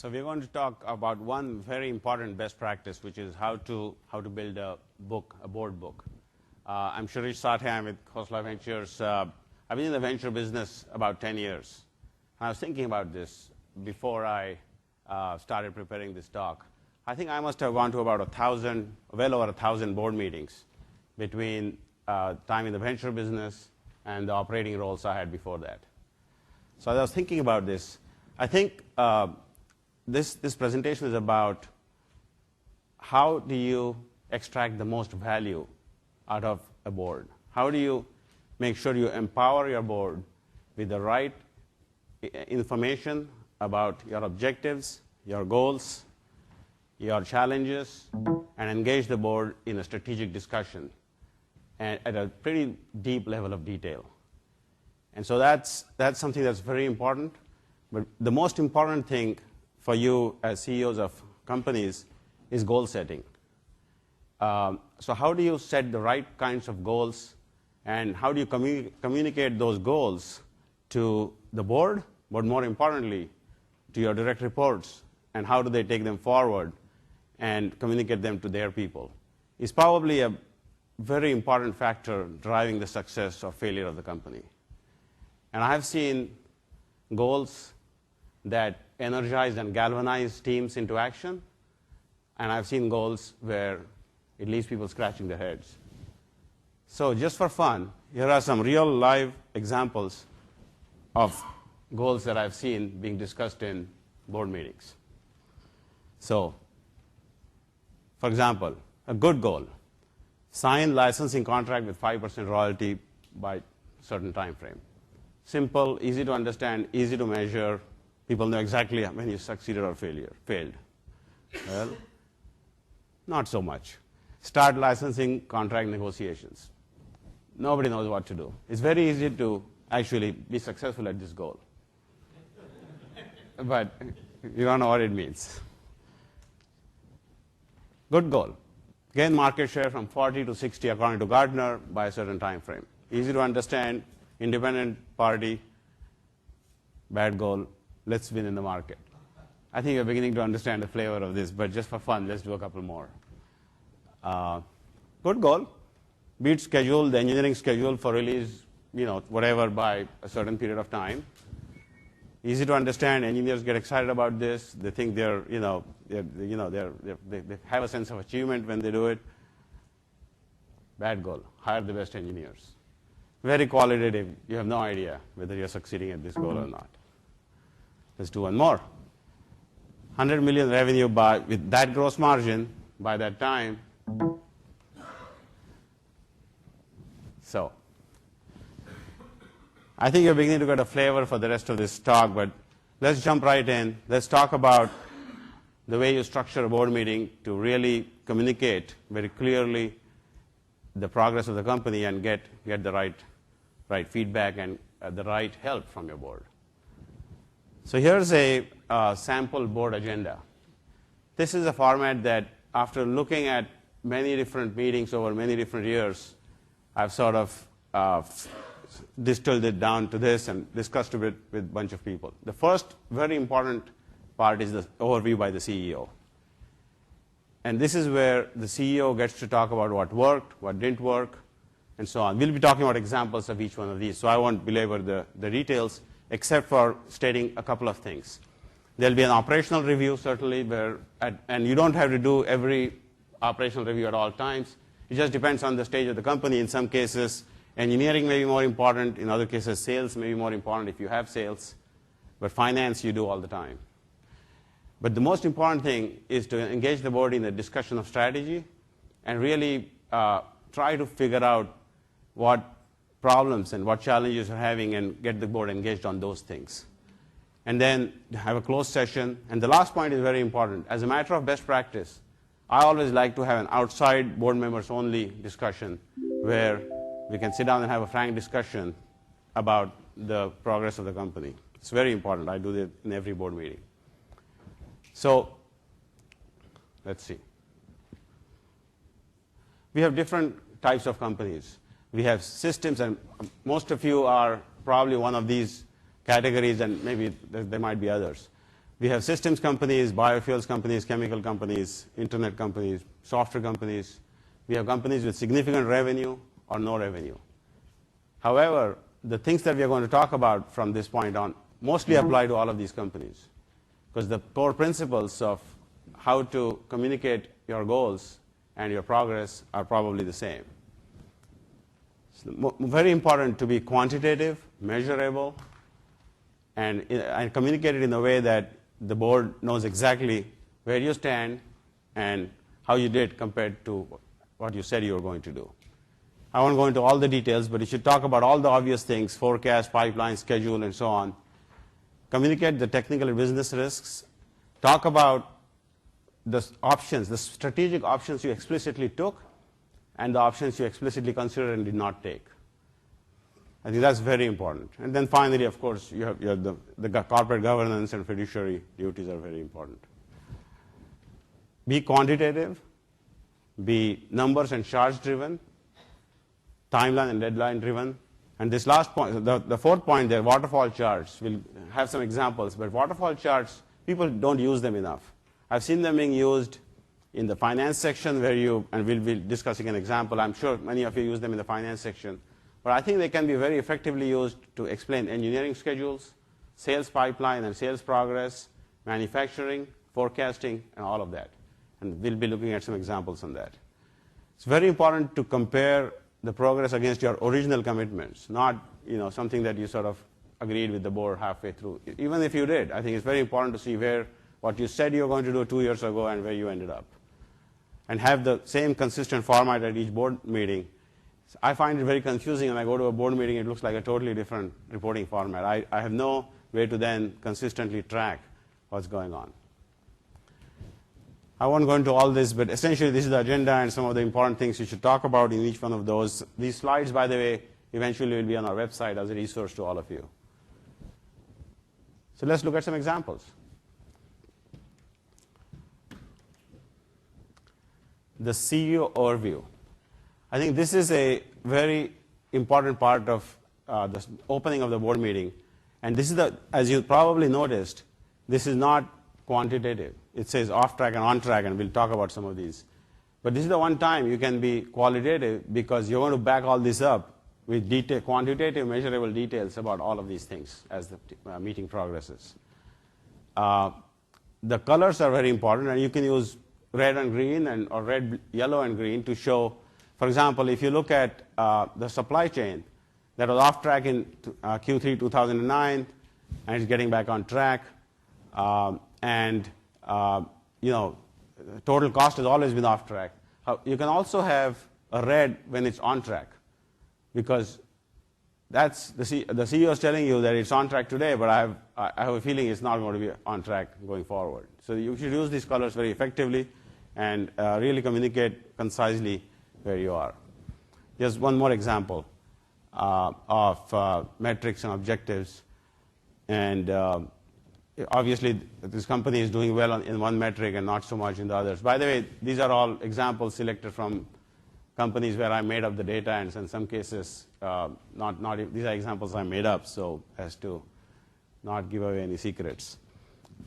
So we're going to talk about one very important best practice, which is how to build a board book. I'm Shirish Sathaye. I'm with Khosla Ventures. I've been in the venture business about 10 years. I was thinking about this before I started preparing this talk. I think I must have gone to about well over 1,000 board meetings between time in the venture business and the operating roles I had before that. So as I was thinking about this, I think this presentation is about how do you extract the most value out of a board? How do you make sure you empower your board with the right information about your objectives, your goals, your challenges, and engage the board in a strategic discussion and at a pretty deep level of detail. And so that's something that's very important. But the most important thing for you as CEOs of companies is goal setting. So how do you set the right kinds of goals, and how do you communicate those goals to the board, but more importantly, to your direct reports, and how do they take them forward and communicate them to their people? Is probably a very important factor driving the success or failure of the company. And I have seen goals that energize and galvanize teams into action, and I've seen goals where it leaves people scratching their heads. So just for fun, here are some real live examples of goals that I've seen being discussed in board meetings. So, for example, a good goal: sign licensing contract with 5% royalty by certain time frame. Simple, easy to understand, easy to measure. People know exactly when you succeeded or failed. Well, not so much. Start licensing contract negotiations. Nobody knows what to do. It's very easy to actually be successful at this goal. But you don't know what it means. Good goal: gain market share from 40 to 60 according to Gartner by a certain time frame. Easy to understand, independent party. Bad goal: let's win in the market. I think you're beginning to understand the flavor of this, but just for fun, let's do a couple more. Good goal: beat schedule, the engineering schedule for release, whatever, by a certain period of time. Easy to understand. Engineers get excited about this. They think they have a sense of achievement when they do it. Bad goal: hire the best engineers. Very qualitative. You have no idea whether you're succeeding at this goal or not. Let's do one more. 100 million revenue with that gross margin by that time. So I think you're beginning to get a flavor for the rest of this talk, but let's jump right in. Let's talk about the way you structure a board meeting to really communicate very clearly the progress of the company and get the right feedback and the right help from your board. So here's a sample board agenda. This is a format that, after looking at many different meetings over many different years, I've sort of distilled it down to this and discussed it with a bunch of people. The first very important part is the overview by the CEO. And this is where the CEO gets to talk about what worked, what didn't work, and so on. We'll be talking about examples of each one of these, so I won't belabor the details, except for stating a couple of things. There'll be an operational review, certainly, and you don't have to do every operational review at all times. It just depends on the stage of the company. In some cases, engineering may be more important. In other cases, sales may be more important if you have sales. But finance, you do all the time. But the most important thing is to engage the board in the discussion of strategy and really try to figure out what problems and what challenges you're having and get the board engaged on those things. And then have a closed session. And the last point is very important. As a matter of best practice, I always like to have an outside board members only discussion where we can sit down and have a frank discussion about the progress of the company. It's very important. I do that in every board meeting. So let's see. We have different types of companies. We have systems, and most of you are probably one of these categories, and maybe there might be others. We have systems companies, biofuels companies, chemical companies, internet companies, software companies. We have companies with significant revenue or no revenue. However, the things that we are going to talk about from this point on mostly apply to all of these companies, because the core principles of how to communicate your goals and your progress are probably the same. It's very important to be quantitative, measurable, and communicate it in a way that the board knows exactly where you stand and how you did compared to what you said you were going to do. I won't go into all the details, but you should talk about all the obvious things: forecast, pipeline, schedule, and so on. Communicate the technical and business risks. Talk about the options, the strategic options you explicitly took, and the options you explicitly considered and did not take. I think that's very important. And then finally, of course, you have the corporate governance and fiduciary duties are very important. Be quantitative, be numbers and charts driven, timeline and deadline driven. And this last point, the fourth point there, waterfall charts, we'll have some examples, but waterfall charts, people don't use them enough. I've seen them being used in the finance section and we'll be discussing an example. I'm sure many of you use them in the finance section. But I think they can be very effectively used to explain engineering schedules, sales pipeline and sales progress, manufacturing, forecasting, and all of that. And we'll be looking at some examples on that. It's very important to compare the progress against your original commitments, not something that you sort of agreed with the board halfway through. Even if you did, I think it's very important to see what you said you were going to do 2 years ago and where you ended up. And have the same consistent format at each board meeting. I find it very confusing when I go to a board meeting, it looks like a totally different reporting format. I have no way to then consistently track what's going on. I won't go into all this, but essentially this is the agenda and some of the important things you should talk about in each one of those. These slides, by the way, eventually will be on our website as a resource to all of you. So let's look at some examples. The CEO overview. I think this is a very important part of the opening of the board meeting. And this is as you probably noticed, this is not quantitative. It says off track and on track, and we'll talk about some of these. But this is the one time you can be qualitative because you're going to back all this up with quantitative, measurable details about all of these things as the meeting progresses. The colors are very important, and you can use red and green or red, yellow, and green to show. For example, if you look at the supply chain, that was off track in Q3 2009, and it's getting back on track. Total cost has always been off track. You can also have a red when it's on track, because that's the CEO is telling you that it's on track today, but I have a feeling it's not going to be on track going forward. So you should use these colors very effectively and really communicate concisely where you are. Here's one more example of metrics and objectives. And obviously, this company is doing well in one metric and not so much in the others. By the way, these are all examples selected from companies where I made up the data, and in some cases, these are examples I made up, so as to not give away any secrets.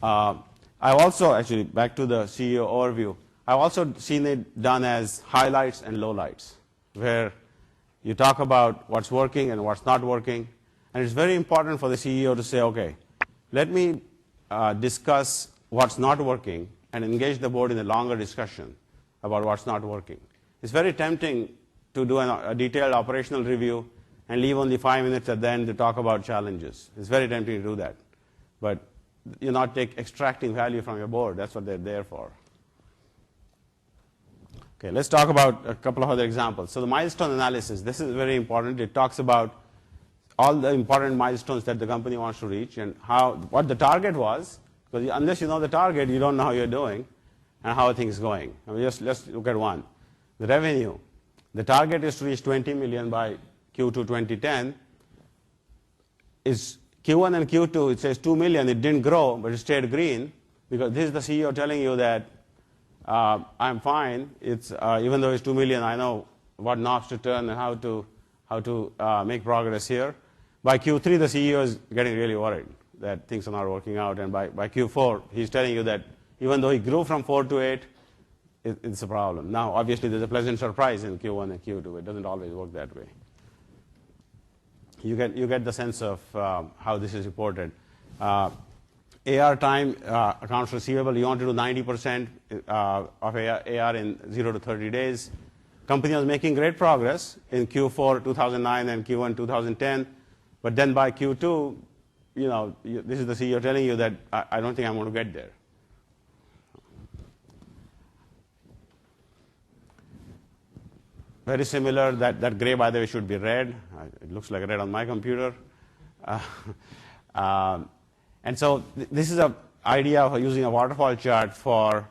I've also, actually, back to the CEO overview, I've also seen it done as highlights and lowlights, where you talk about what's working and what's not working. And it's very important for the CEO to say, okay, let me discuss what's not working and engage the board in a longer discussion about what's not working. It's very tempting to do a detailed operational review and leave only 5 minutes at the end to talk about challenges. It's very tempting to do that. But you're not extracting value from your board. That's what they're there for. Okay, let's talk about a couple of other examples. So the milestone analysis, this is very important. It talks about all the important milestones that the company wants to reach and what the target was, because unless you know the target, you don't know how you're doing and how things are going. I mean, let's look at one. The revenue. The target is to reach 20 million by Q2 2010. Is Q1 and Q2, it says 2 million. It didn't grow, but it stayed green, because this is the CEO telling you that I'm fine. It's even though it's 2 million, I know what knobs to turn and how to make progress here. By Q3, the CEO is getting really worried. that things are not working out. And by Q4, he's telling you that even though he grew from 4 to 8, it's a problem. Now, obviously, there's a pleasant surprise in Q1 and Q2. It doesn't always work that way. You get the sense of how this is reported. AR time, accounts receivable, you want to do 90% of AR in 0 to 30 days. Company was making great progress in Q4 2009 and Q1 2010, but then by Q2, this is the CEO telling you that I don't think I'm going to get there. Very similar, that gray, by the way, should be red. It looks like red on my computer. And so this is an idea of using a waterfall chart for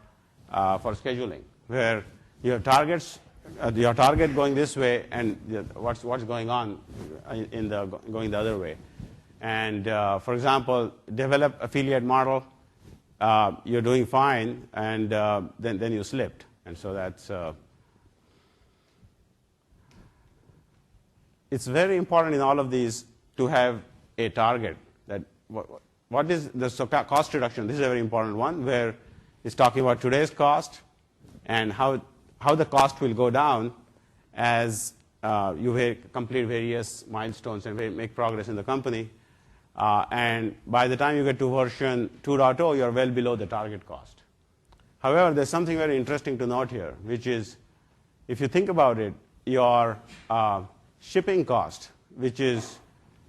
scheduling, where you have targets, your target going this way, and what's going on going the other way. And for example, develop affiliate model. You're doing fine, and then you slipped, and so that's. It's very important in all of these to have a target. That what is the cost reduction? This is a very important one, where it's talking about today's cost and how the cost will go down as you complete various milestones and make progress in the company. And by the time you get to version 2.0, you're well below the target cost. However, there's something very interesting to note here, which is, if you think about it, your shipping cost, which is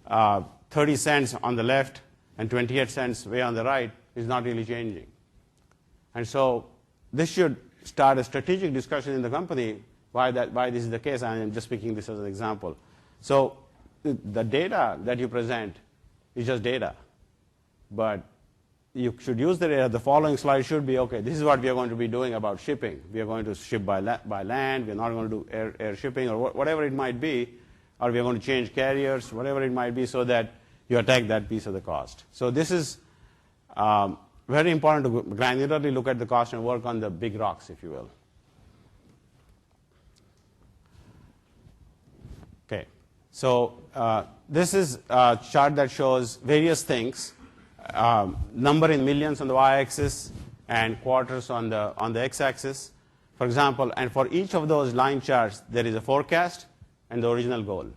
30 cents on the left and 28 cents way on the right, is not really changing. And so this should start a strategic discussion in the company why this is the case. I am just picking this as an example. So the data that you present is just data, but you should use the data. The following slide should be, okay, this is what we are going to be doing about shipping. We are going to ship by land. We're not going to do air shipping, or whatever it might be, or we are going to change carriers, whatever it might be, so that you attack that piece of the cost. So this is very important to granularly look at the cost and work on the big rocks, if you will. Okay, so this is a chart that shows various things, number in millions on the y-axis and quarters on the x-axis. For example, and for each of those line charts, there is a forecast and the original goal.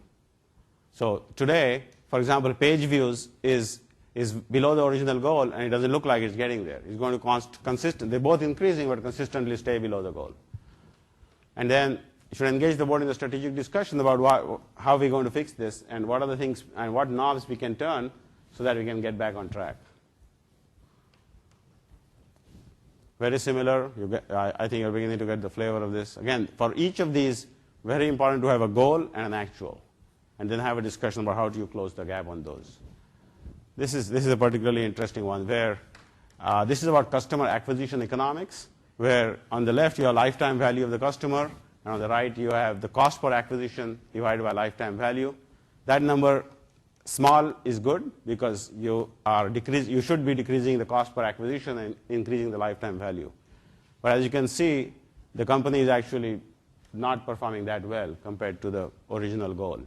So today, for example, page views is below the original goal, and it doesn't look like it's getting there. It's going to consistent. They're both increasing, but consistently stay below the goal. And then you should engage the board in the strategic discussion about how we're going to fix this, and what are the things and what knobs we can turn so that we can get back on track. Very similar. I think you're beginning to get the flavor of this. Again, for each of these, very important to have a goal and an actual, and then have a discussion about how do you close the gap on those. This is a particularly interesting one, where this is about customer acquisition economics, where on the left you have lifetime value of the customer, and on the right you have the cost per acquisition divided by lifetime value. That number, small, is good because you should be decreasing the cost per acquisition and increasing the lifetime value. But as you can see, the company is actually not performing that well compared to the original goal.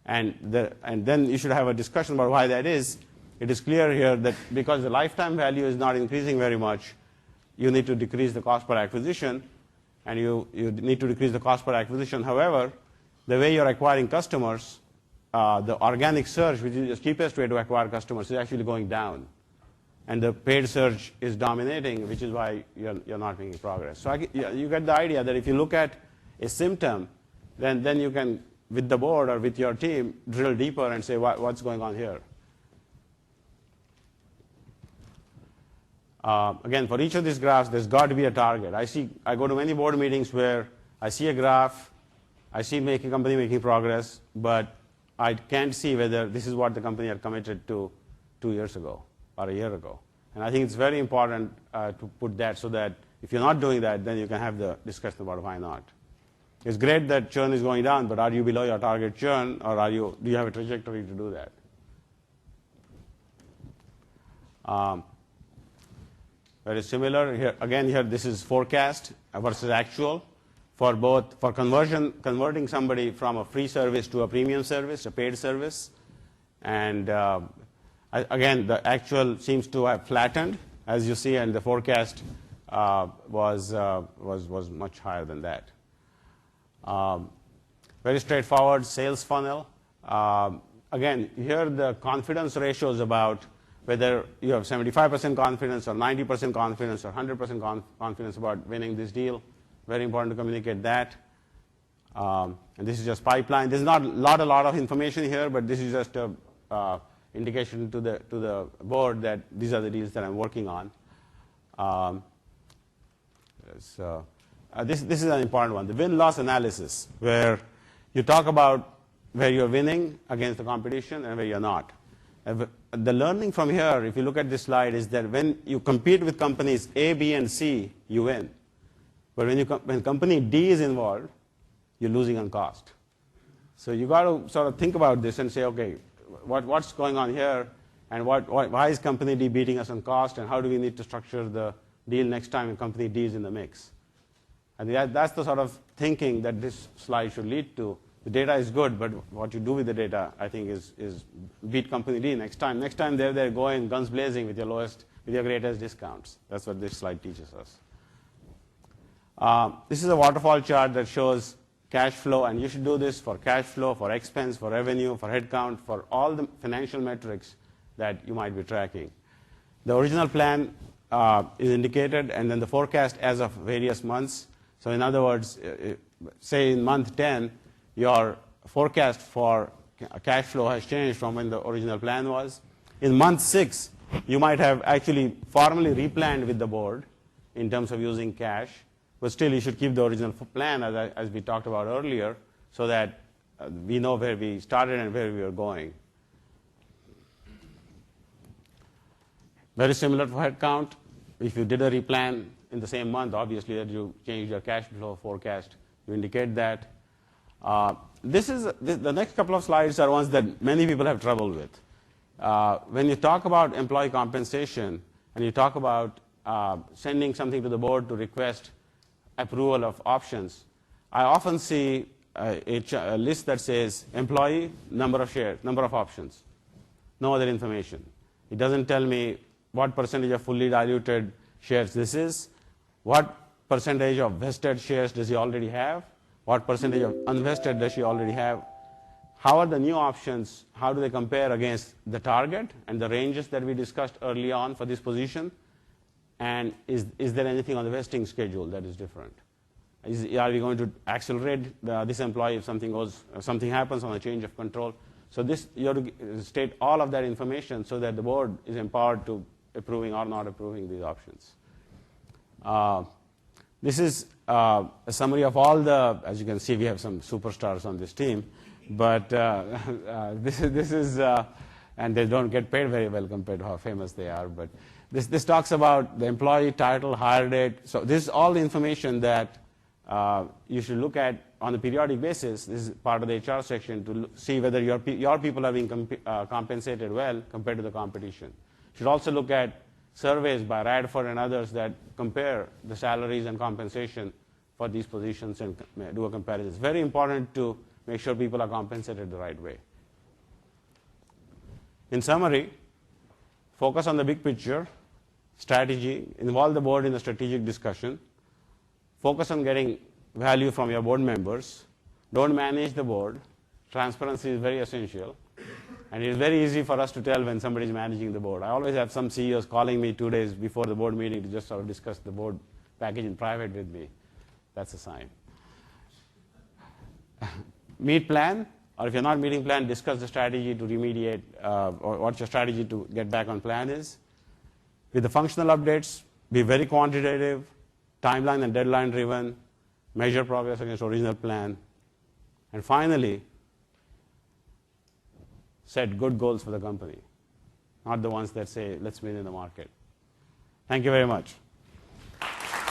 And then you should have a discussion about why that is. It is clear here that because the lifetime value is not increasing very much, you need to decrease the cost per acquisition, and you need to decrease the cost per acquisition. However, the way you're acquiring customers, the organic search, which is the cheapest way to acquire customers, is actually going down. And the paid search is dominating, which is why you're not making progress. So you get the idea that if you look at a symptom, then you can, with the board or with your team, drill deeper and say what's going on here. Again, for each of these graphs, there's got to be a target. I go to many board meetings where I see a graph, I see company making progress, but I can't see whether this is what the company had committed to 2 years ago or a year ago. And I think it's very important to put that, so that if you're not doing that, then you can have the discussion about why not. It's great that churn is going down, but are you below your target churn, or do you have a trajectory to do that? Very similar here. Again, here this is forecast versus actual for converting somebody from a free service to a premium service, a paid service, and Again, the actual seems to have flattened, as you see, and the forecast was much higher than that. Very straightforward sales funnel. Again, here the confidence ratio is about whether you have 75% confidence or 90% confidence or 100% confidence about winning this deal. Very important to communicate that. And this is just pipeline. There's not a lot of information here, but this is just a indication to the board that these are the deals that I'm working on. This is an important one, the win-loss analysis, where you talk about where you're winning against the competition and where you're not. The learning from here, if you look at this slide, is that when you compete with companies A, B, and C, you win. But when company D is involved, you're losing on cost. So you got to sort of think about this and say, okay, what's going on here, and why is company D beating us on cost, and how do we need to structure the deal next time when company D is in the mix? And that's the sort of thinking that this slide should lead to. The data is good, but what you do with the data, I think, is beat company D next time. Next time they're going guns blazing with your greatest discounts. That's what this slide teaches us. This is a waterfall chart that shows cash flow, and you should do this for cash flow, for expense, for revenue, for headcount, for all the financial metrics that you might be tracking. The original plan is indicated, and then the forecast as of various months. So in other words, say in month 10, your forecast for cash flow has changed from when the original plan was. In month 6, you might have actually formally replanned with the board in terms of using cash, but still you should keep the original plan as we talked about earlier, so that we know where we started and where we are going. Very similar for headcount. If you did a replan in the same month, obviously that you changed your cash flow forecast, you indicate that. The next couple of slides are ones that many people have trouble with. When you talk about employee compensation and you talk about sending something to the board to request approval of options, I often see a list that says employee, number of shares, number of options, no other information. It doesn't tell me what percentage of fully diluted shares this is, what percentage of vested shares does he already have, what percentage of unvested does she already have, how are the new options, how do they compare against the target and the ranges that we discussed early on for this position, and is there anything on the vesting schedule that is different? Are we going to accelerate this employee if something happens on a change of control? So you have to state all of that information so that the board is empowered to approving or not approving these options. This is a summary of all the, as you can see, we have some superstars on this team, but this is and they don't get paid very well compared to how famous they are, but this talks about the employee title, hire date. So this is all the information that you should look at on a periodic basis. This is part of the HR section to see whether your people are being compensated well compared to the competition. You should also look at surveys by Radford and others that compare the salaries and compensation for these positions and do a comparison. It's very important to make sure people are compensated the right way. In summary, focus on the big picture, strategy, involve the board in a strategic discussion, focus on getting value from your board members, don't manage the board. Transparency is very essential. And it's very easy for us to tell when somebody is managing the board. I always have some CEOs calling me 2 days before the board meeting to just sort of discuss the board package in private with me. That's a sign. Meet plan, or if you're not meeting plan, discuss the strategy to remediate, or what your strategy to get back on plan is. With the functional updates, be very quantitative, timeline and deadline driven, measure progress against original plan, and finally, set good goals for the company, not the ones that say, let's win in the market. Thank you very much.